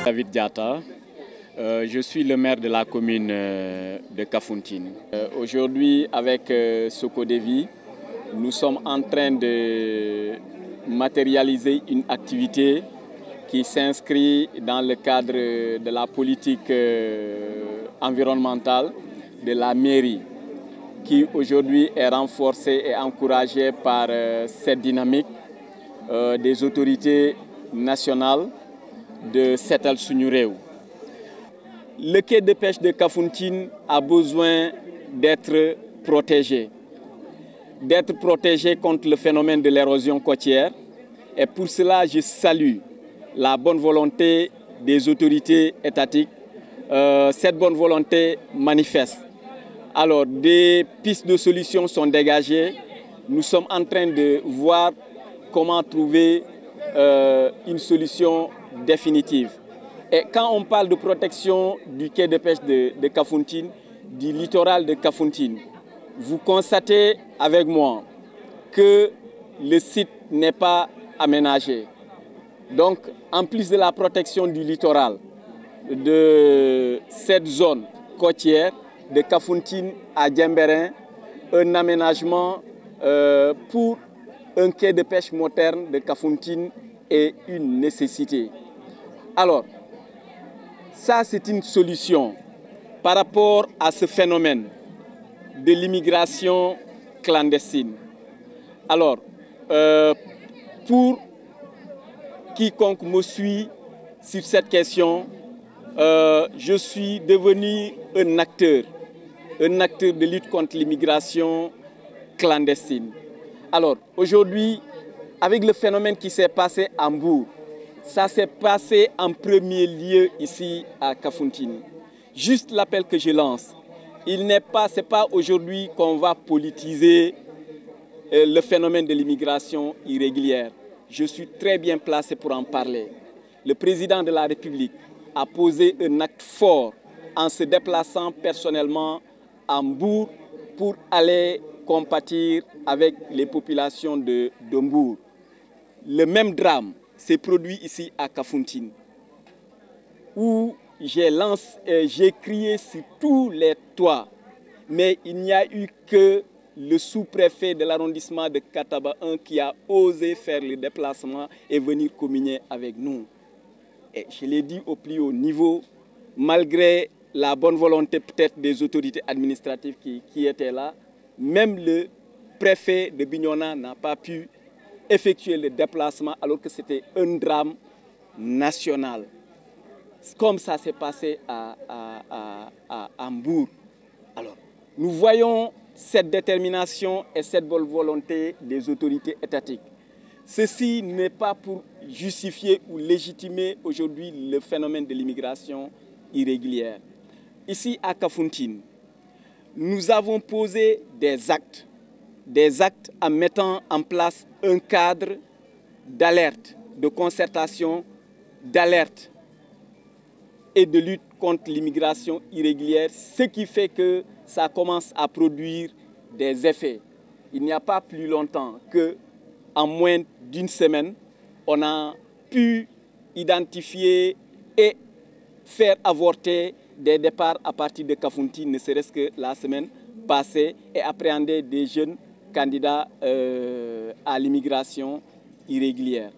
David Diatta, je suis le maire de la commune de Kafountine. Aujourd'hui, avec Sokodevi, nous sommes en train de matérialiser une activité qui s'inscrit dans le cadre de la politique environnementale de la mairie, qui aujourd'hui est renforcée et encouragée par cette dynamique des autorités nationales de Setal Suñu Réew. Le quai de pêche de Kafountine a besoin d'être protégé contre le phénomène de l'érosion côtière. Et pour cela, je salue la bonne volonté des autorités étatiques. Cette bonne volonté manifeste. Alors, des pistes de solutions sont dégagées. Nous sommes en train de voir comment trouver une solution définitive. Et quand on parle de protection du quai de pêche de Kafountine, du littoral de Kafountine, vous constatez avec moi que le site n'est pas aménagé. Donc, en plus de la protection du littoral, de cette zone côtière, de Kafountine à Diembéring, un aménagement pour un quai de pêche moderne de Kafountine est une nécessité. Alors, ça c'est une solution par rapport à ce phénomène de l'immigration clandestine. Alors, pour quiconque me suit sur cette question, je suis devenu un acteur de lutte contre l'immigration clandestine. Alors, aujourd'hui, avec le phénomène qui s'est passé à Mbour, ça s'est passé en premier lieu ici à Kafountine. Juste l'appel que je lance, c'est pas aujourd'hui qu'on va politiser le phénomène de l'immigration irrégulière. Je suis très bien placé pour en parler. Le président de la République a posé un acte fort en se déplaçant personnellement à Mbour pour aller compatir avec les populations de Mbour. Le même drame s'est produit ici à Kafountine, où j'ai crié sur tous les toits, mais il n'y a eu que le sous-préfet de l'arrondissement de Kataba 1 qui a osé faire le déplacement et venir communier avec nous. Et je l'ai dit au plus haut niveau, malgré la bonne volonté peut-être des autorités administratives qui étaient là, même le préfet de Bignona n'a pas pu effectuer le déplacement alors que c'était un drame national. Comme ça s'est passé à Mbour. Alors, nous voyons cette détermination et cette bonne volonté des autorités étatiques. Ceci n'est pas pour justifier ou légitimer aujourd'hui le phénomène de l'immigration irrégulière. Ici à Kafountine, nous avons posé des actes en mettant en place un cadre d'alerte, de concertation, d'alerte et de lutte contre l'immigration irrégulière, ce qui fait que ça commence à produire des effets. Il n'y a pas plus longtemps qu'en moins d'une semaine, on a pu identifier et faire avorter des départs à partir de Kafountine, ne serait-ce que la semaine passée, et appréhender des jeunes candidats à l'immigration irrégulière.